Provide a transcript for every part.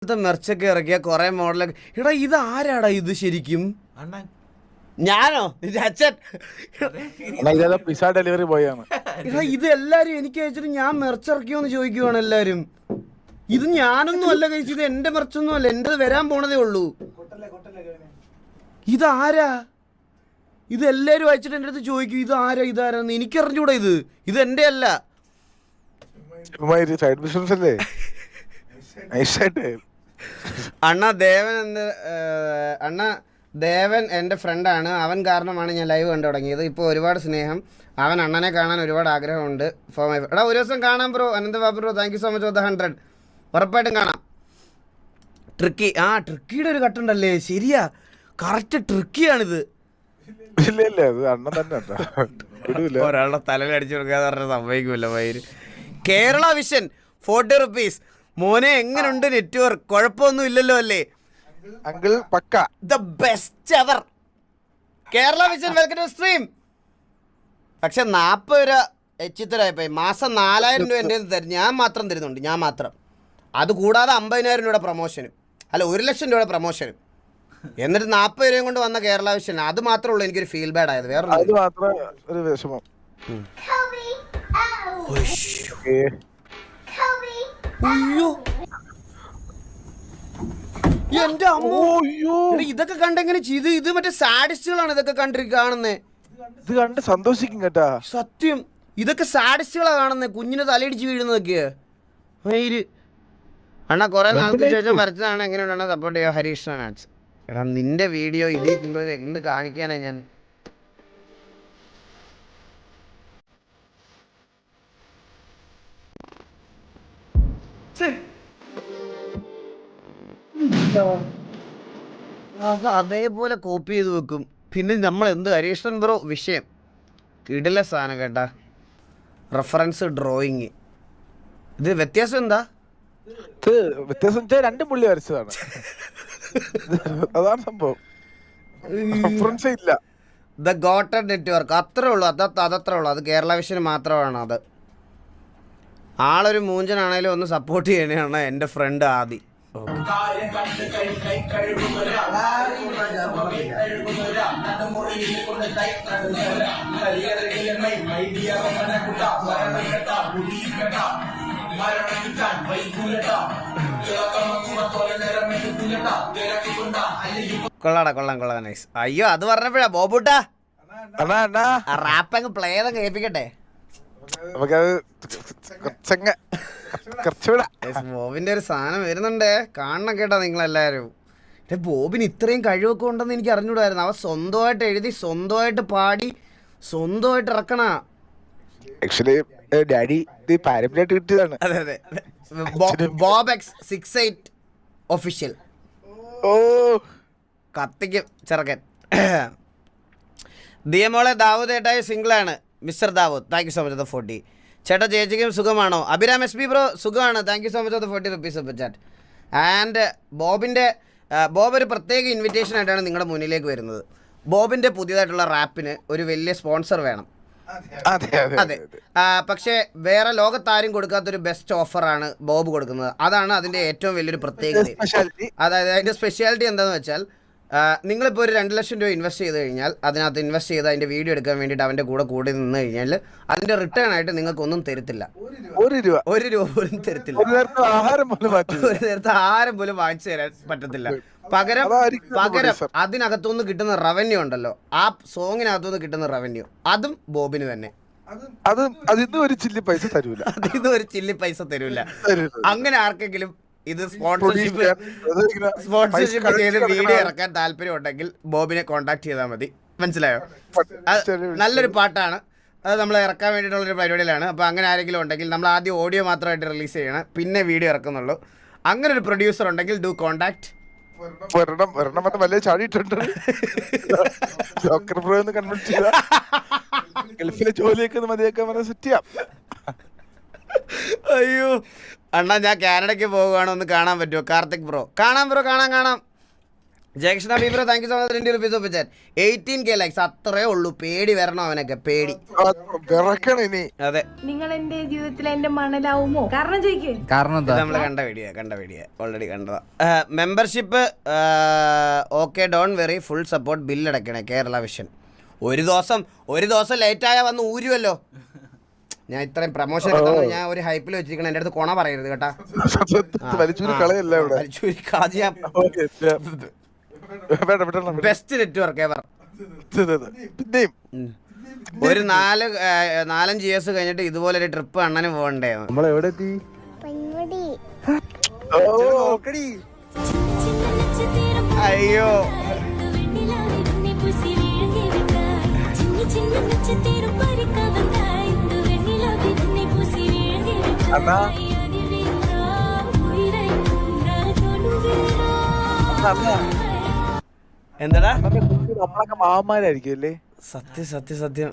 മെർച്ചൊക്കെ ഇറക്കിയ കുറെ മോഡലൊക്കെ. എടാ ഇത് ആരാടാ ഇത് ശരിക്കും? ഞാനോ? അച്ഛൻ. പിസ്സ ഡെലിവറി ബോയാണ്. എടാ ഇത് എല്ലാരും എനിക്ക് അയച്ചിട്ട് ഞാൻ മെർച്ചിറക്കിയോന്ന് ചോദിക്കുവാണ് എല്ലാരും. ഇത് ഞാനൊന്നും അല്ല കഴിച്ചു, ഇത് എന്റെ മെർച്ചൊന്നും അല്ല, എന്റെ വരാൻ പോണതേ ഉള്ളൂ. ഇതാരാ? ഇത് എല്ലാരും അയച്ചിട്ട് എന്റെ അടുത്ത് ചോദിക്കും ഇതാരാ ഇതാരാന്ന്. എനിക്കറിഞ്ഞൂടാ ഇത് എന്റെ അല്ല. സൈഡ് ബിസിനസ് അല്ലേ? അണ്ണ ദേവൻ എൻ്റെ ഫ്രണ്ടാണ്. അവൻ കാരണമാണ് ഞാൻ ലൈവ് കണ്ടു തുടങ്ങിയത്. ഇപ്പോൾ ഒരുപാട് സ്നേഹം. അവൻ അണ്ണനെ കാണാൻ ഒരുപാട് ആഗ്രഹമുണ്ട്. ഫോർ മൈ എടാ ഒരു ദിവസം കാണാം bro. Ananthababu bro, thank you so much for the 100. ഉറപ്പായിട്ടും കാണാം. ട്രിക്കിയുടെ ഒരു കട്ടുണ്ടല്ലേ? ശരിയാ, കറക്റ്റ് ട്രിക്കിയാണിത്. ഒരാളുടെ തലയിൽ അടിച്ചു കൊടുക്കാതെ പറഞ്ഞ സംഭവിക്കുമല്ലോ വൈര്. Kerala Vision 40 rupees. മോനെ എങ്ങനുണ്ട് നെറ്റ്വർക്ക്? കുഴപ്പമൊന്നും ഇല്ലല്ലോ അല്ലേ? Uncle pakka the best ever. Kerala Vision welcome to stream. പക്ഷെ 40 രൂപ എച്ചിത്തരായിപ്പോയി. മാസം 4000 രൂപ എൻ്റെ തരും. ഞാൻ മാത്രം തരുന്നുണ്ട്, ഞാൻ മാത്രം. അത് കൂടാതെ 50,000 രൂപയുടെ പ്രൊമോഷനും, അല്ല 1,00,000 രൂപയുടെ പ്രൊമോഷനും. എന്നിട്ട് 40 രൂപയും കൊണ്ട് വന്ന കേരള വിഷൻ. അത് മാത്രമേ ഉള്ളൂ എനിക്കൊരു ഫീൽ ബാഡ് ആയത്. വേറെ അയ്യോ എന്റെ അമ്മോ, ഇതൊക്കെ കണ്ടെങ്ങനെ ചെയ്ത്? ഇത് മറ്റേ സാഡിസ്റ്റുകളാണ് ഇതൊക്കെ കാണുന്നേ. ഇത് കണ്ട് സന്തോഷിക്കും കേട്ടാ. സത്യം, ഇതൊക്കെ സാഡിസ്റ്റുകളാ കാണുന്നേ. കുഞ്ഞിനെ തലയിടിച്ച് വീഴുന്നതൊക്കെ. അണ്ണാ കുറെ നാളത്തെ ശേഷം വരച്ചതാണ്. എങ്ങനെയുണ്ടാണ് സപ്പോർട്ട് ചെയ്യുക? ഹരീഷ് മാച്ച്. എടാ നിന്റെ വീഡിയോ ഇതിൽ എന്ത് കാണിക്കാനാ ഞാൻ? അതേപോലെ കോപ്പി ചെയ്ത് വെക്കും. പിന്നെ നമ്മൾ എന്ത് ഹരീഷൻ ബ്രോ വിഷയം കിടില സാധനം കേട്ടാ. Reference drawing. ഇത് വ്യത്യാസം എന്താ? വ്യത്യാസം രണ്ടും പുള്ളി വരച്ചതാണ്. അതാണ് സംഭവം. റെഫറൻസ് ഇല്ല. ദ ഗോട്ടഡ് നെറ്റ്വർക്ക് അത്രേ ഉള്ളൂ. അതത്രേ ഉള്ളൂ. അത് കേരള വിഷന് മാത്രമാണ്. അത് ആളൊരു മൂഞ്ചനാണേലും ഒന്ന് സപ്പോർട്ട് ചെയ്യണതാണ് എൻ്റെ ഫ്രണ്ട് ആദി. കൊള്ളാം നൈസ്. അയ്യോ അത് പറഞ്ഞപ്പോഴാ ബോബൂട്ടാ റാപ്പ് അങ്ങ് പ്ലേ ചെയ്ത് കേൾപ്പിക്കട്ടെ. ബോബിന്റെ ഒരു സാധനം വരുന്നുണ്ടേ, കാണണം കേട്ടാ നിങ്ങളെല്ലാരും. ബോബിന് ഇത്രയും കഴിവൊക്കെ ഉണ്ടെന്ന് എനിക്ക് അറിഞ്ഞൂടായിരുന്നു. അവ സ്വന്തമായിട്ട് എഴുതി, സ്വന്തമായിട്ട് പാടി, സ്വന്തമായിട്ട് ഇറക്കണ. അതെ ബോബ് എക്സ് 68 ഒഫീഷ്യൽ. കത്തിക്കും ചെറുക്കൻ. ദിയമോളെ ദാവൂദ് ഏട്ടായി സിംഗിളാണ്. Mister Dawood, thank you so much for 40. ചേട്ടാ ചേച്ചിക്കും സുഖമാണോ? അഭിരാം എസ് പി ബ്രോ സുഖമാണ്. Thank you so much for 40 rupees super chat. And Bob ഒരു പ്രത്യേക ഇൻവിറ്റേഷൻ ആയിട്ടാണ് നിങ്ങളുടെ മുന്നിലേക്ക് വരുന്നത്. ബോബിൻ്റെ പുതിയതായിട്ടുള്ള റാപ്പിന് ഒരു വലിയ സ്പോൺസർ വേണം. അതെ, പക്ഷേ വേറെ ലോകത്താരും കൊടുക്കാത്തൊരു ബെസ്റ്റ് ഓഫറാണ് ബോബ് കൊടുക്കുന്നത്. അതാണ് അതിൻ്റെ ഏറ്റവും വലിയൊരു പ്രത്യേകത. അതായത് അതിൻ്റെ സ്പെഷ്യാലിറ്റി എന്താണെന്ന് വെച്ചാൽ, നിങ്ങളിപ്പോൾ ഒരു 2,00,000 രൂപ ഇൻവെസ്റ്റ് ചെയ്ത് കഴിഞ്ഞാൽ, അതിനകത്ത് ഇൻവെസ്റ്റ് ചെയ്ത് അതിൻ്റെ വീഡിയോ എടുക്കാൻ വേണ്ടിയിട്ട് അവൻ്റെ കൂടെ നിന്ന് കഴിഞ്ഞാൽ അതിൻ്റെ റിട്ടേൺ ആയിട്ട് നിങ്ങൾക്കൊന്നും തരത്തില്ല. 1 രൂപ പോലും തരത്തില്ല. ഒരു നേരത്തെ ആഹാരം പോലും വാങ്ങിച്ചു തരാൻ പറ്റത്തില്ല. പകരം അതിനകത്തുനിന്ന് കിട്ടുന്ന റവന്യൂ ഉണ്ടല്ലോ, ആ സോങ്ങിനകത്തുനിന്ന് കിട്ടുന്ന റവന്യൂ അതും ബോബിന് തന്നെ. അതിന്ന് ഒരു ചില്ലി പൈസ തരൂല. അങ്ങനെ ആർക്കെങ്കിലും ഇത് സ്പോൺസർഷിപ്പ് ചെയ്ത് വീഡിയോ ഇറക്കാൻ താല്പര്യം ഉണ്ടെങ്കിൽ ബോബിനെ കോൺടാക്ട് ചെയ്താൽ മതി. മനസ്സിലായോ? നല്ലൊരു പാട്ടാണ് അത്. നമ്മൾ ഇറക്കാൻ വേണ്ടിയിട്ടുള്ളൊരു പരിപാടിയിലാണ്. അപ്പോൾ അങ്ങനെ ആരെങ്കിലും ഉണ്ടെങ്കിൽ, നമ്മൾ ആദ്യം ഓഡിയോ മാത്രമായിട്ട് റിലീസ് ചെയ്യണം, പിന്നെ വീഡിയോ ഇറക്കുന്നുള്ളൂ. അങ്ങനെ ഒരു പ്രൊഡ്യൂസർ ഉണ്ടെങ്കിൽ ഡു കോൺടാക്ട്. അയ്യോ അണ്ണാ, ഞാൻ കാനഡയ്ക്ക് പോകുകയാണ്, ഒന്ന് കാണാൻ പറ്റുമോ? കാർത്തിക് ബ്രോ കാണാം. Jayakrishna B bro thank you so much 20 rupees ഒപ്പിച്ചാൽ 18K ലൈക്സ് അത്രേ ഉള്ളൂ. പേടി വരണം അവനൊക്കെ, പേടി. അതെ, നിങ്ങൾ എന്റെ ജീവിതത്തിൽ എന്റെ മണലാവുമോ? കാരണം ചോദിക്കേ, കാരണം എന്താ? നമ്മൾ കണ്ട വീഡിയോ ഓൾറെഡി കണ്ടതാ. Membership okay, don't worry, full support, bill അടയ്ക്കണേ, കേരള വിഷൻ. ഒരു ദിവസം ലേറ്റായാൽ വന്ന് ഊരുമല്ലോ. ഞാൻ ഇത്രയും പ്രൊമോഷൻ ഞാൻ ഒരു ഹൈപ്പിൽ വെച്ചിരിക്കണം. എൻ്റെ അടുത്ത് കൊണ പറയരുത് കേട്ടാ. Best network ever. ഒരു 4-5 ഇയേഴ്സ് കഴിഞ്ഞിട്ട് ഇതുപോലെ ഒരു ട്രിപ്പ് അണ്ണന് പോകണ്ടേ? അയ്യോ, എന്താടാ മാമാരായിരിക്കും അല്ലേ? സത്യം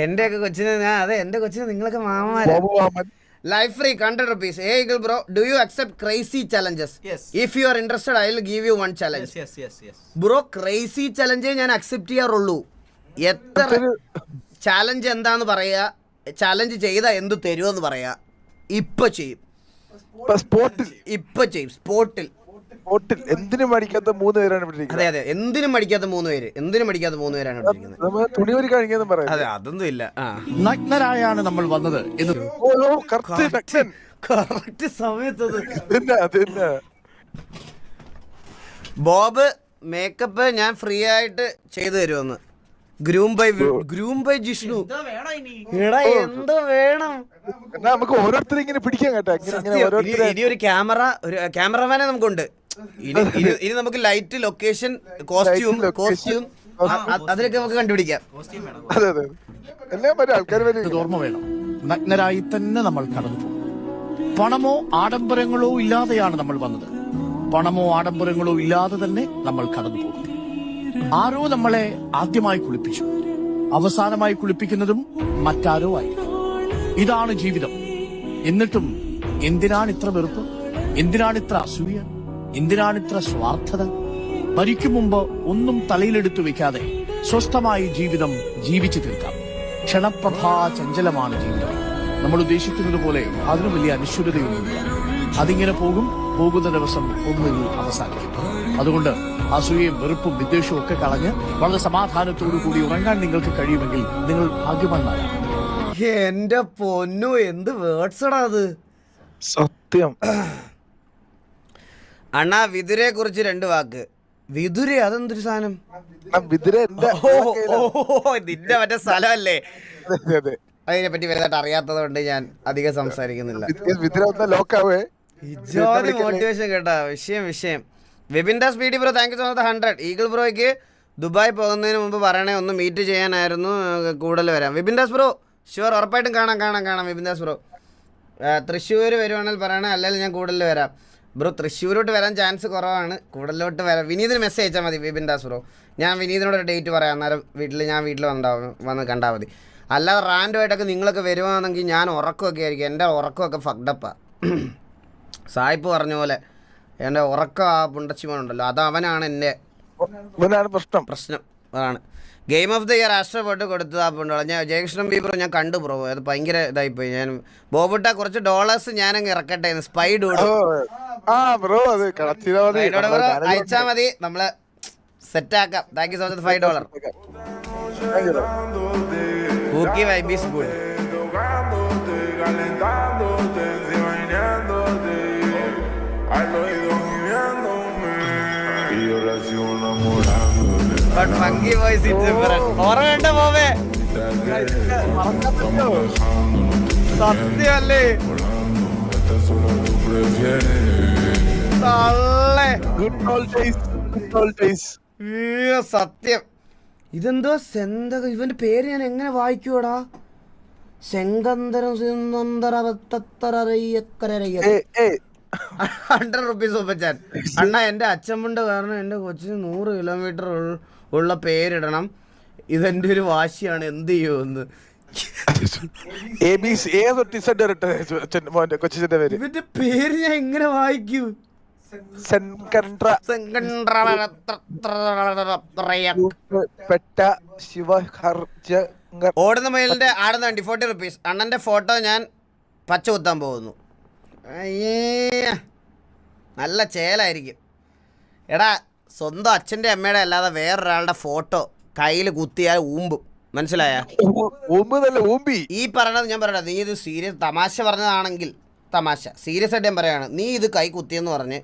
എന്റെ ഒക്കെ കൊച്ചിന് എന്റെ കൊച്ചിന് നിങ്ങളൊക്കെ മാമാരാ. Life free 100 rupees. Hey Eagle bro, do you accept crazy challenges? Yes. If you are interested, I will give you one challenge. Yes. Bro, crazy challenge ഞാൻ അക്സെപ്റ്റ് ചെയ്യാറുള്ളൂ. എത്ര ചാലഞ്ച് എന്താന്ന് പറയാ, ചാലഞ്ച് ചെയ്താ എന്ത് തരുമെന്ന് പറയാ. ഇപ്പൊ ചെയ്യും സ്പോട്ടിൽ. എന്തിനും മടിക്കാത്ത 3 പേരാണ്. അതെ, എന്തിനും മടിക്കാത്ത 3 പേരാണ് ഇരിക്കുന്നത്. അതെ, അതൊന്നും ഇല്ല. നഗ്നരായാണ് നമ്മൾ വന്നത് എന്ന് കറക്റ്റ് സമയത്ത് ബോബ് മേക്കപ്പ് ഞാൻ ഫ്രീ ആയിട്ട് ചെയ്തു തരുമെന്ന്. Groom by Jishnu. എടാ എന്തോ വേണം നമുക്ക് ഓരോരുത്തരും ഇങ്ങനെ പിടിക്കാൻ കേട്ടോ. ഇനി ഒരു ക്യാമറമാനെ നമുക്കുണ്ട്. ഇനി നമുക്ക് ലൈറ്റ്, ലൊക്കേഷൻ, കോസ്റ്റ്യൂം അതിലൊക്കെ നമുക്ക് കണ്ടുപിടിക്കാം. ഓർമ്മ വേണം, നഗ്നരായി തന്നെ നമ്മൾ കടന്നു പോകും. പണമോ ആഡംബരങ്ങളോ ഇല്ലാതെയാണ് നമ്മൾ വന്നത്. പണമോ ആഡംബരങ്ങളോ ഇല്ലാതെ തന്നെ നമ്മൾ കടന്നു പോകും. ആരോ നമ്മളെ ആദ്യമായി കുളിപ്പിച്ചു, അവസാനമായി കുളിപ്പിക്കുന്നതും മറ്റാരോ ആയി. ഇതാണ് ജീവിതം. എന്നിട്ടും എന്തിനാണ് ഇത്ര വെറുപ്പ്? എന്തിനാണ് ഇത്ര അസൂയ? എന്തിനാണ് ഇത്ര സ്വാർത്ഥത? മരിക്കും മുമ്പ് ഒന്നും തലയിലെടുത്തു വെക്കാതെ സ്വസ്ഥമായി ജീവിതം ജീവിച്ചു തീർക്കാം. ക്ഷണപ്രഭാ ചഞ്ചലമാണ് ജീവിതം. നമ്മൾ ഉദ്ദേശിക്കുന്നത് പോലെ അതിന് വലിയ അനിശ്ചിതതയൊന്നുമില്ല. അതിങ്ങനെ പോകുന്ന ദിവസം ഒന്നിൽ അവസാനിക്കും. അതുകൊണ്ട് അസൂയയും വെറുപ്പും വിദ്വേഷവും ഒക്കെ കളഞ്ഞ് വളരെ സമാധാനത്തോടു കൂടി ഉറങ്ങാൻ നിങ്ങൾക്ക് കഴിയുമെങ്കിൽ നിങ്ങൾ ഭാഗ്യവാന്മാരാണ്. എന്റെ പൊന്നു, എന്ത് വേർഡ്സടാ അത്. സത്യം. അണ്ണാ, വിതുരയെ കുറിച്ച് 2 വാക്ക്. വിതുര അതെന്തൊരു സാധനം? നിന്റെ മറ്റേ സ്ഥലമല്ലേ? അതിനെ പറ്റി വലുതായിട്ട് അറിയാത്തത് കൊണ്ട് ഞാൻ അധികം സംസാരിക്കുന്നില്ല. മോട്ടിവേഷൻ കേട്ടാ. വിഷയം. വിപിൻദാ speedy bro thank you so much 100. Eagle ബ്രോയ്ക്ക് ദുബായ് പോകുന്നതിന് മുമ്പ് പറയണേ, ഒന്ന് മീറ്റ് ചെയ്യാനായിരുന്നു, കൂടുതൽ വരാം. വിപിൻദാസ് ബ്രോ ഷുവർ, ഉറപ്പായിട്ടും കാണാം. വിപിൻദാസ് ബ്രോ തൃശ്ശൂർ വരുവാണെങ്കിൽ പറയണേ, അല്ലെങ്കിൽ ഞാൻ കൂടുതൽ വരാം. ബ്രോ തൃശ്ശൂരോട്ട് വരാൻ ചാൻസ് കുറവാണ്, കൂടുതലോട്ട് വരാം. വിനീതിന് മെസ്സേജ് അയച്ചാൽ മതി വിപിൻദാസ് ബ്രോ. ഞാൻ വിനീതിനോട് ഒരു ഡേറ്റ് പറയാം, അന്നേരം വീട്ടിൽ വന്ന് കണ്ടാൽ മതി. അല്ലാതെ റാൻഡുമായിട്ടൊക്കെ നിങ്ങളൊക്കെ വരുവാണെങ്കിൽ ഞാൻ ഉറക്കമൊക്കെ ആയിരിക്കും. എൻ്റെ ഉറക്കമൊക്കെ ഫക്ഡപ്പാണ്. സായിപ്പ് പറഞ്ഞ പോലെ എൻ്റെ ഉറക്കം ആ പുണ്ടച്ചിമോനുണ്ടല്ലോ, അത് അവനാണ് എൻ്റെ പ്രശ്നം. അതാണ് ഗെയിം ഓഫ് ദ ഇയർ ആസ്ട്രോബോട്ട് കൊടുത്തത് ആ പുണ്ടോളാം. ഞാൻ ജയകൃഷ്ണൻ ബീബ്രോ ഞാൻ കണ്ടു ബ്രോ, അത് ഭയങ്കര ഇതായിപ്പോയി. ഞാൻ ബോബുട്ട കുറച്ച് $, ഞാനങ്ങ് ഇറക്കട്ടെ. സ്പൈഡ് അയച്ചാ മതി, നമ്മള് സെറ്റാക്കാം. Thank you so much $5. Cookie vibe is good. But funky voice is different. ഓർമ്മയുണ്ടോ ബോബേ? സത്യമല്ലേ? സത്യം. ഇതെന്തോ ഇവന്റെ പേര് ഞാൻ എങ്ങനെ വായിക്കൂടാ? ശെങ്കന്തരം 100 റുപ്പീസ് ഒപ്പിച്ചാൻ. അണ്ണാ, എൻ്റെ അച്ഛമ്മണ്ട് കാരണം എൻ്റെ കൊച്ചിന് 100 കിലോമീറ്റർ ഉള്ള പേരിടണം. ഇതെന്റെ ഒരു വാശിയാണ്, എന്ത് ചെയ്യുമെന്ന്. ഇവന്റെ പേര് ഞാൻ എങ്ങനെ വായിക്കൂ? സെൻകണ്ട്ര പെട്ട ശിവഹർജംഗർ. ഓടുന്ന മയിലിന്റെ ആടുന്ന വണ്ടി 40 റുപ്പീസ്. അണ്ണന്റെ ഫോട്ടോ ഞാൻ പച്ച കുത്താൻ പോകുന്നു. അയ്യേ നല്ല ചേലായിരിക്കും. എടാ സ്വന്തം അച്ഛൻ്റെ അമ്മയുടെ അല്ലാതെ വേറൊരാളുടെ ഫോട്ടോ കയ്യിൽ കുത്തിയാൽ ഊമ്പും, മനസ്സിലായ? ഈ പറയണത് ഞാൻ പറയണത്, നീ ഇത് സീരിയസ് തമാശ പറഞ്ഞതാണെങ്കിൽ തമാശ, സീരിയസ് ആയിട്ട് ഞാൻ പറയാണ്, നീ ഇത് കൈ കുത്തിയെന്ന് പറഞ്ഞ്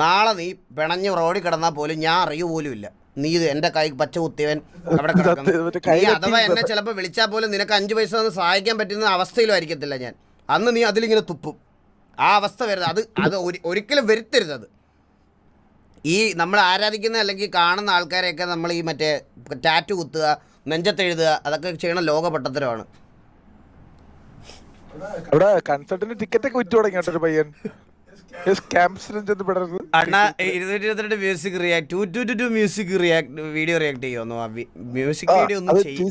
നാളെ നീ പിണഞ്ഞ് റോഡിൽ കിടന്നാൽ പോലും ഞാൻ അറിയൂ പോലും ഇല്ല നീ ഇത് എൻ്റെ കൈ പച്ച കുത്തിയവൻ അവിടെ കിടക്കുന്നു. നീ അഥവാ എന്നെ ചിലപ്പോൾ വിളിച്ചാൽ പോലും നിനക്ക് 5 പൈസ ഒന്ന് സഹായിക്കാൻ പറ്റുന്ന അവസ്ഥയിലും ആയിരിക്കത്തില്ല ഞാൻ. അന്ന് നീ അതിലിങ്ങനെ തുപ്പും. ആ അവസ്ഥ വരുന്നത് അത് ഒരിക്കലും വരുത്തരുത്. അത് ഈ നമ്മൾ ആരാധിക്കുന്ന അല്ലെങ്കിൽ കാണുന്ന ആൾക്കാരെയൊക്കെ നമ്മൾ ഈ മറ്റേ ടാറ്റു കുത്തുക, നെഞ്ചത്തെഴുതുക, അതൊക്കെ ചെയ്യണ ലോകപട്ടത്തരമാണ്. അവിടെ കൺസൾട്ടിന് ടിക്കറ്റ് ഒക്കെ വിറ്റു തുടങ്ങി കേട്ടോ പയ്യൻ. അണ്ണാ 222 music react 222 music react video react ചെയ്യുമോ? മ്യൂസിക് വീഡിയോ ഒന്നും ചെയ്യും.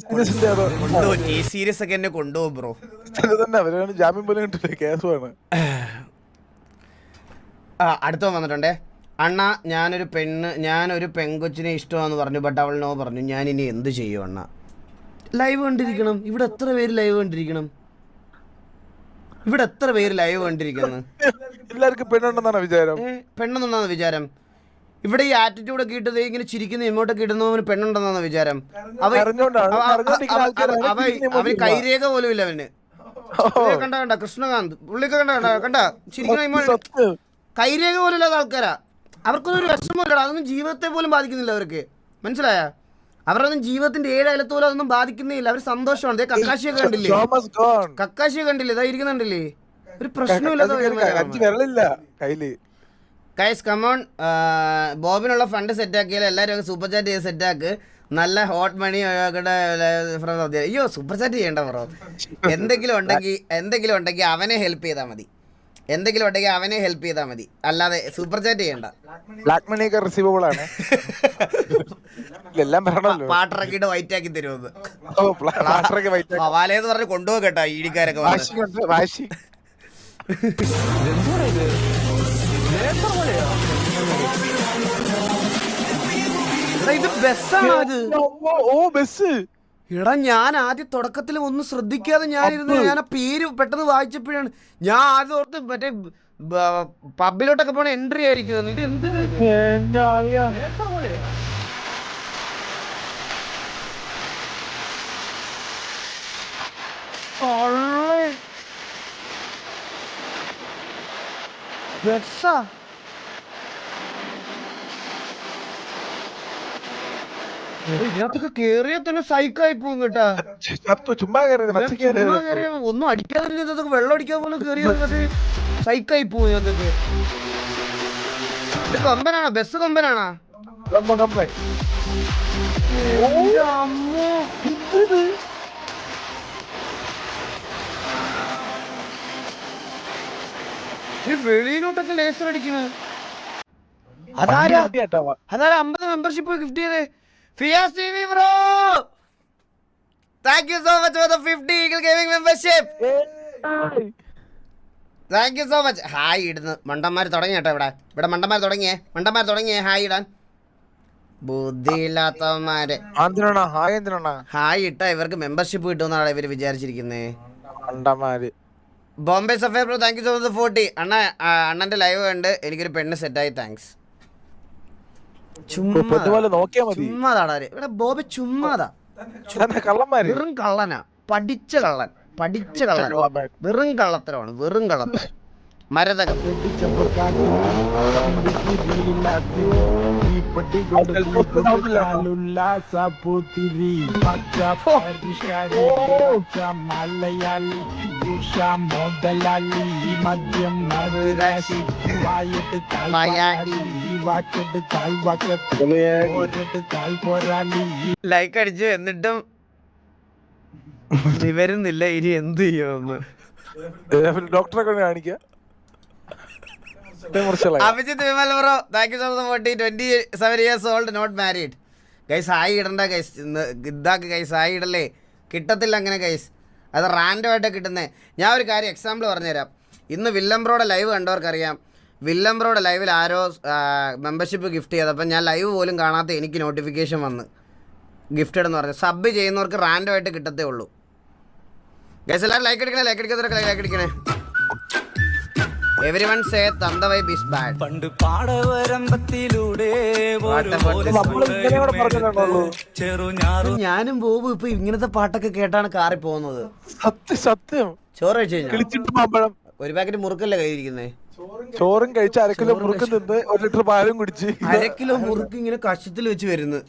ഈ സീരീസ് ഒക്കെ എന്നെ കൊണ്ടുപോകും ബ്രോ. ജാമ്യം പോലും കിട്ടില്ല, കേസുമാണ്. അടുത്ത വന്നിട്ടുണ്ടേ. അണ്ണ ഞാനൊരു പെങ്കൊച്ചിനെ ഇഷ്ടമാണെന്ന് പറഞ്ഞു, ബട്ട് അവൾ നോ പറഞ്ഞു. ഞാൻ ഇനി എന്ത് ചെയ്യും അണ്ണ? ലൈവ് കണ്ടിരിക്കണം. ഇവിടെ എത്ര പേര് ലൈവ് കണ്ടിരിക്കണം? എല്ലാവർക്കും പെണ്ണുണ്ടെന്നാണ് വിചാരം. പെണ്ണെന്നാണ് വിചാരം. ഇവിടെ ഈ ആറ്റിറ്റ്യൂഡൊക്കെ ഇട്ടത് ഇങ്ങനെ ചിരിക്കുന്ന ഇങ്ങോട്ടൊക്കെ ഇടുന്നവന് പെണ്ണുണ്ടെന്നാണ് വിചാരം. അവന് കൈരേഖ പോലും ഇല്ല അവന്. കണ്ട കൃഷ്ണകാന്ത് പുള്ളിക്ക് കണ്ട ചിരിക്കുന്ന കൈരേഖ പോലും ഇല്ലാത്ത ആൾക്കാരാ. അവർക്കൊന്നും വിഷമമില്ല. അതൊന്നും ജീവിതത്തെ പോലും ബാധിക്കുന്നില്ല അവർക്ക്, മനസ്സിലായ? അവരൊന്നും ജീവിതത്തിന്റെ 7 അയലത്ത് പോലും അതൊന്നും ബാധിക്കുന്നില്ല. അവർ സന്തോഷമാണ്. കക്കാശിയൊക്കെ കണ്ടില്ലേ ഇതാ ഇരിക്കുന്നുണ്ടല്ലേ? ഒരു പ്രശ്നമില്ലാത്ത. ഗൈസ് കമോൺ, ബോബിനുള്ള ഫണ്ട് സെറ്റാക്കിയാൽ എല്ലാവരും സൂപ്പർ ചാറ്റ് ചെയ്ത് സെറ്റാക്ക്. നല്ല ഹോട്ട് മണി അയ്യോ സൂപ്പർ ചാറ്റ് ചെയ്യണ്ട ബ്രോ. എന്തെങ്കിലും ഉണ്ടെങ്കിൽ അവനെ ഹെൽപ്പ് ചെയ്താൽ മതി. അല്ലാതെ സൂപ്പർ ചാറ്റ് ചെയ്യണ്ട. ബ്ലാക്ക് മണി ഒക്കെ റിസീവബിൾ ആണ്. പാട്ടിറക്കിട്ട് വൈറ്റ് ആക്കി തരുമെന്ന് ഹവാലേന്ന് പറഞ്ഞ് കൊണ്ടുപോകും കേട്ടോ ഈടിക്കാരൊക്കെ. ഇത് ബസ്സാണ്. എടാ ഞാൻ ആദ്യം തുടക്കത്തിൽ ഒന്നും ശ്രദ്ധിക്കാതെ ഞാൻ ആ പേര് പെട്ടെന്ന് വായിച്ചപ്പോഴാണ് ഞാൻ ആദ്യം ഓർത്ത് മറ്റേ പബ്ബിലോട്ടൊക്കെ പോണ എൻട്രി ആയിരിക്കും. ഇത് എന്ത് ബസ്സാ? ഇതിനകത്തൊക്കെ കേറിയാ തന്നെ സൈക്കായി പോകും കേട്ടാ. ഒന്നും അടിക്കാതെ വെള്ളം അടിക്കാൻ പോലും കേറിയത് സൈക്കായി പോകും. ഇതിനകത്തൊക്കെ ഇത് കൊമ്പനാണോ? ബസ് കൊമ്പനാണോ? വെളിയിലോട്ടൊക്കെ ലേസർ അടിക്കുന്നത് അതാരാ? 50 മെമ്പർഷിപ്പ് ഗിഫ്റ്റ് ചെയ്തേ. Fias TV bro, thank you so much for the 50 Eagle Gaming membership. Thank you so much. Hi ഇടുന്നു മണ്ടന്മാർ തുടങ്ങി കേട്ടോ. ഇവിടെ മണ്ടന്മാർ തുടങ്ങിയേ ഹായ് ഇടാൻ. ബുദ്ധിയില്ലാത്തവന്മാര് ഹായ് ഇട്ടാ ഇവർക്ക് മെമ്പർഷിപ്പ് കിട്ടുമെന്നാണ് ഇവര് വിചാരിച്ചിരിക്കുന്നത്. ബോംബെ സഫേർ bro thank you so much 40. അണ്ണന്റെ ലൈവ് കണ്ട് എനിക്കൊരു പെണ്ണ് സെറ്റായി, താങ്ക്സ്. ചുമ്മാതാടാ ഇവിടെ ബോബെ, ചുമ്മാതാ. വെറും കള്ളനാ, പഠിച്ച കള്ളൻ, വെറും കള്ളത്തരമാണ്. മരതകം ലൈക്ക് അടിച്ചു എന്നിട്ടും വരുന്നില്ല. ഇനി എന്ത് ചെയ്യുമെന്ന് ഡോക്ടറെ കൊണ്ട് കാണിക്കാം. Abhijith Vimal bro thank you so much 27 years old not married. Guys hi ഇടണ്ട ഗൈസ്, ഇതാക്ക് ഗൈസ് ഹായ് ഇടല്ലേ, കിട്ടത്തില്ല അങ്ങനെ ഗൈസ്. അത് റാൻഡമായിട്ടാണ് കിട്ടുന്നത്. ഞാൻ ഒരു കാര്യം എക്സാമ്പിൾ പറഞ്ഞുതരാം. ഇന്ന് വില്ലം ബ്രോയുടെ ലൈവ് കണ്ടവർക്കറിയാം. വില്ലം ബ്രോയുടെ ലൈവിൽ ആരോ മെമ്പർഷിപ്പ് ഗിഫ്റ്റ് ചെയ്തപ്പോൾ ഞാൻ ലൈവ് പോലും കാണാത്ത എനിക്ക് നോട്ടിഫിക്കേഷൻ വന്ന് ഗിഫ്റ്റഡ് എന്ന് പറഞ്ഞു. സബ് ചെയ്യുന്നവർക്ക് റാൻഡം ആയിട്ട് കിട്ടത്തേ ഉള്ളൂ. ഗൈസ് എല്ലാവരും ലൈക്ക് അടിക്കണേ, ലൈക്ക് അടിക്കണേ. എവരിവൺ സേ തന്ത വൈബ് ഈസ് ബാഡ്. പണ്ട് പാടവരമ്പത്തിലൂടെ ഞാനും ബോബും ഇപ്പൊ ഇങ്ങനത്തെ പാട്ടൊക്കെ കേട്ടാണ് കാറി പോകുന്നത്. സത്യം. ചോറ് കഴിച്ചു കഴിഞ്ഞാൽ കിളിച്ചിട്ട് മാമ്പഴം ഒരു പാക്കറ്റ് മുറുക്കല്ലേ കയ്യിരിക്കുന്നേ. ചോറും കഴിച്ച് 1 കിലോ മുറുക്ക് നിന്ന് 1 ലിറ്റർ പാലും കുടിച്ച് 1 കിലോ മുറുക്ക് ഇങ്ങനെ കഷത്തിൽ വെച്ച് വരുന്നു.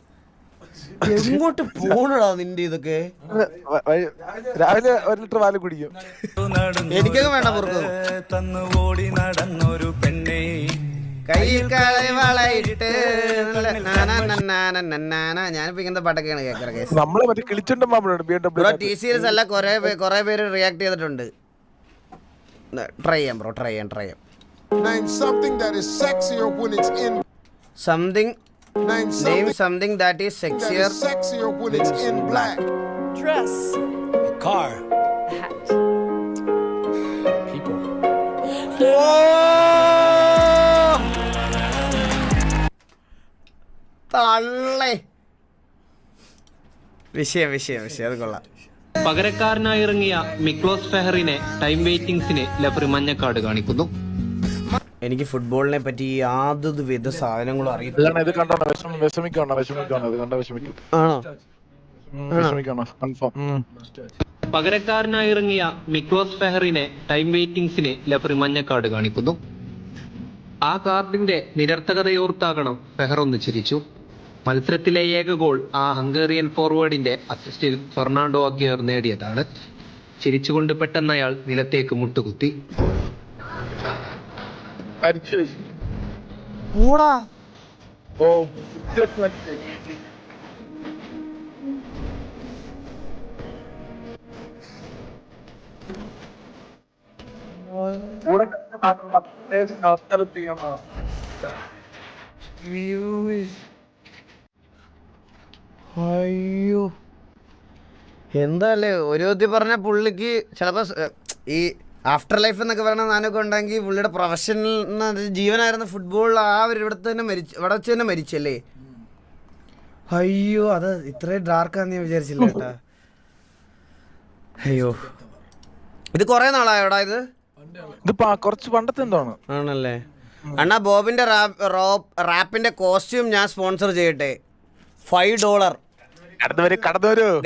എങ്ങോട്ട് പോണടാ നിന്റെ ഇതൊക്കെ? രാവിലെ 1 ലിറ്റർ പാലും കുടിക്കും. എനിക്കൊക്കെ വേണ്ട മുറുക്ക്. തന്നുകൂടി നടന്നൊരു പെണ്ണെ കയ്യിൽ വളയിട്ട് ഞാനിപ്പോ ഇങ്ങനത്തെ പാട്ടൊക്കെയാണ് കേൾക്കാറ്. നമ്മള് മറ്റേ കിളിച്ചുണ്ട മാമ്പഴമാണ് BMW. ടി സീരീസ് അല്ല, കൊറേ പേര് റിയാക്ട് ചെയ്തിട്ടുണ്ട്. ട്രൈ ചെയ്യാം ബ്രോ, ട്രൈ ചെയ്യാം. Name something that is sexier when it's in. Name something that is sexier When it's in black. Dress. car Hat. people തള്ളേ. വിഷയം അത് കൊള്ളാം. പകരക്കാരനായി ഇറങ്ങിയ മിക്ലോസ് ഫെഹറിനെ ടൈം വെയിറ്റിംഗ്സിന് ലഫറി മഞ്ഞക്കാട് കാണിക്കുന്നു. എനിക്ക് ഫുട്ബോളിനെ പറ്റി യാതൊരു വിധ സാധനങ്ങളും അറിയില്ല. ഇത് കണ്ടോ വിഷമിക്കണോ ഇത് കണ്ട വിഷമിക്കണോ കൺഫേം. പകരക്കാരനായി ഇറങ്ങിയ മിക്ലോസ് ഫെഹറിനെ ടൈം വെയിറ്റിംഗ്സിന് ലഫറി മഞ്ഞക്കാട് കാണിക്കുന്നു. ആ കാർഡിന്റെ നിരർത്ഥകതയോർത്താകണം ഫെഹർ ഒന്ന് ചിരിച്ചു. മത്സരത്തിലെ ഏക ഗോൾ ആ ഹംഗേറിയൻ ഫോർവേഡിന്റെ അസിസ്റ്റിൽ ഫെർണാണ്ടോ അഗ്യുയർ നേടിയതാണ്. ചിരിച്ചുകൊണ്ട് പെട്ടെന്ന് അയാൾ നിലത്തേക്ക് മുട്ടുകുത്തി. അയ്യോ എന്താല്ലേ ഒരു വിധത്തിൽ പറഞ്ഞ പുള്ളിക്ക് ചിലപ്പോ ഈ ആഫ്റ്റർ ലൈഫ് എന്നൊക്കെ പറയുന്ന സാധനമൊക്കെ ഉണ്ടെങ്കിൽ പുള്ളിയുടെ പ്രൊഫഷണൽ ജീവനായിരുന്ന ഫുട്ബോളിൽ ആ ഒരു ഇവിടെ വെച്ച് തന്നെ മരിച്ചല്ലേ. അയ്യോ അത് ഇത്രയും ഡാർക്കാന്ന് ഞാൻ വിചാരിച്ചില്ല കേട്ടാ. അയ്യോ ഇത് കൊറേ നാളായോടാ ഇത് കുറച്ച് പണ്ടത്തെ എന്താണ് ആണല്ലേ. അണ്ണാ ബോബിന്റെ റാപ്പിന്റെ കോസ്റ്റ്യൂം ഞാൻ സ്പോൺസർ ചെയ്യട്ടെ. $5.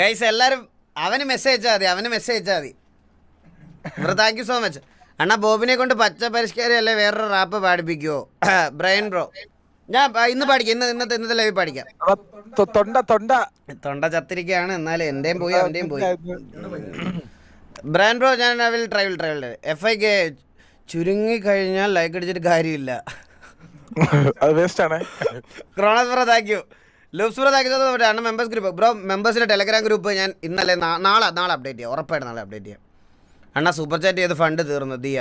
ഗൈസ് എല്ലാരും അവന് മെസ്സേജ് അയച്ചാൽ മതി. താങ്ക് യു സോ മച്ച് അണ്ണാ. ബോബിനെ കൊണ്ട് പച്ച പരിഷ്കാരം അല്ലേ വേറൊരു റാപ്പ് പാടിപ്പിക്കുവോ ബ്രയൻ ബ്രോ? ഞാൻ ഇന്ന് പാടിക്കാം, ഇന്നത്തെ ലൈവ് പാടിക്കാം. തൊണ്ട ചത്തിരിക്കുകയാണ്, എന്നാലും എന്റെയും പോയി അവന്റെയും പോയി. ബ്രയൻ ബ്രോ ഞാൻ ട്രൈ FIK ചുരുങ്ങി കഴിഞ്ഞാൽ ലൈക്ക് അടിച്ചിട്ട് കാര്യമില്ല. Kronos bro thank you. Loops bro thank you. അണ്ണ മെമ്പേഴ്സ് ഗ്രൂപ്പ് ബ്രോ, മെമ്പേഴ്സിന്റെ ടെലഗ്രാം ഗ്രൂപ്പ് ഞാൻ ഇന്നലെ നാളെ അപ്ഡേറ്റ് ചെയ്യാം, ഉറപ്പായിട്ട് നാളെ അപ്ഡേറ്റ് ചെയ്യാം. അണ്ണ സൂപ്പർ ചാറ്റ് ചെയ്ത് ഫണ്ട് തീർന്നു ദിയ.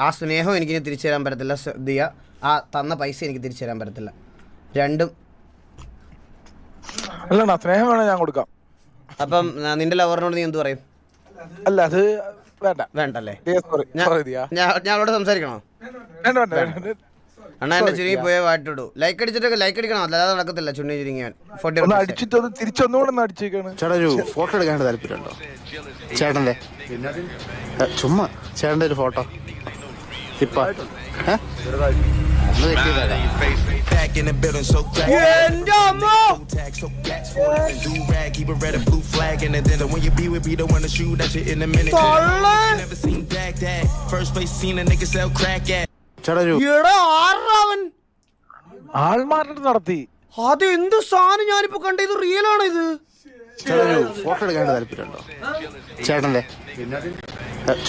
ആ സ്നേഹം എനിക്കിനി തിരിച്ചു തരാൻ പറ്റത്തില്ല ദിയ. ആ തന്ന പൈസ എനിക്ക് തിരിച്ചു തരാൻ പറ്റത്തില്ല. രണ്ടും സ്നേഹം വേണം ഞാൻ കൊടുക്കാം. അപ്പം നിന്റെ ലവറിനോട് നീ എന്ത് പറയും? അല്ല അത് വേണ്ടല്ലേ? ഞാനോട് സംസാരിക്കണോ? അണ്ണാ എന്റെ ചുരുങ്ങി പോയ വാട്ടിടൂ. ലൈക്ക് അടിക്കണം, അല്ലാതെ നടക്കത്തില്ല. ചുണ്ണി ചുരുങ്ങിയാൻ ചേട്ടാ ഒരു ഫോട്ടോ എടുക്കാൻ താല്പര്യമുണ്ടോ ചേട്ടന്റെ? ചുമ്മാ ചേട്ടന്റെ ഒരു ഫോട്ടോ ഇപ്പൊ ആൾമാരുടെ നടത്തി. അത് എന്ത് സാധനം ഞാനിപ്പോ കണ്ട? ഇത് റിയൽ ആണോ ഇത്? ഫോട്ടോ എടുക്കാൻ താല്പര്യമുണ്ടോ ചേട്ടന്റെ?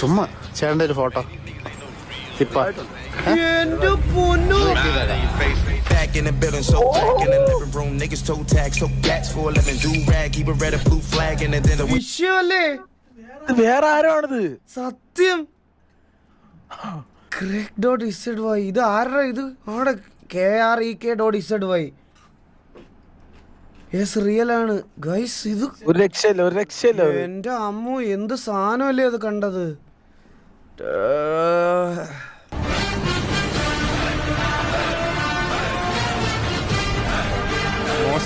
ചുമ്മാ ചേട്ടന്റെ ഒരു ഫോട്ടോ ഇപ്പൊ എന്റെ പൊന്നു. വിഷയല്ലേ? വേറെ ആരാണിത്? സത്യം. Crack.zy ഇത് ആരുടെ? ഇത് അവിടെ KREK.zy. യെസ് റിയൽ ആണ് ഗൈസ്. ഇത് ഒരു രക്ഷയില്ല. എന്റെ അമ്മു എന്ത് സാധനമല്ലേ അത് കണ്ടത്.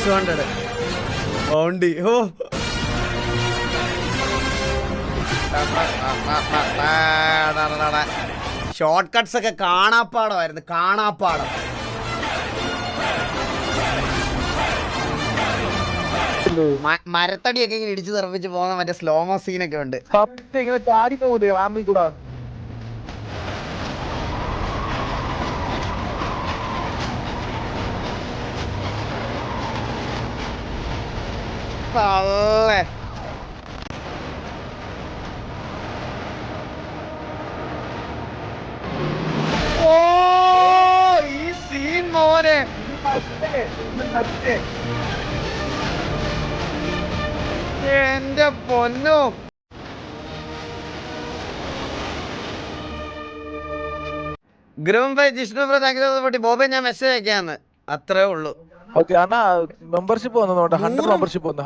600 ബൗണ്ടി. ഓ ഷോർട്ട് കട്ട്സ് ഒക്കെ കാണാപ്പാടമായിരുന്നു, കാണാപ്പാടം. മരത്തടിയൊക്കെ ഇങ്ങനെ ഇടിച്ചു തെറപ്പിച്ച് പോകുന്ന മറ്റേ സ്ലോമോ സീനൊക്കെ ഉണ്ട്. സത്യം ഇങ്ങനെ ചാടി പോകുന്നത് റാമിൽ കൂടാ. തള്ളേ. ഓ ഈ സീൻ മോനെ, എന്റെ പൊന്നോ. Groom by Jishnu bro, thank you for ബോബെ. ഞാൻ മെസ്സേജ് അയക്കാന്ന്, അത്രേ ഉള്ളൂ. ഓക്കെ അണ്ണാ, മെമ്പർഷിപ്പ് വന്നോട്ടെ. 100 മെമ്പർഷിപ്പ് വന്നു.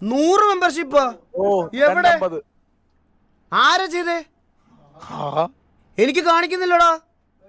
100 മെമ്പർഷിപ്പ്. ഓ എവിടെ? 250. ആരാ ചെയ്തേ? എനിക്ക് കാണിക്കുന്നില്ലടാ.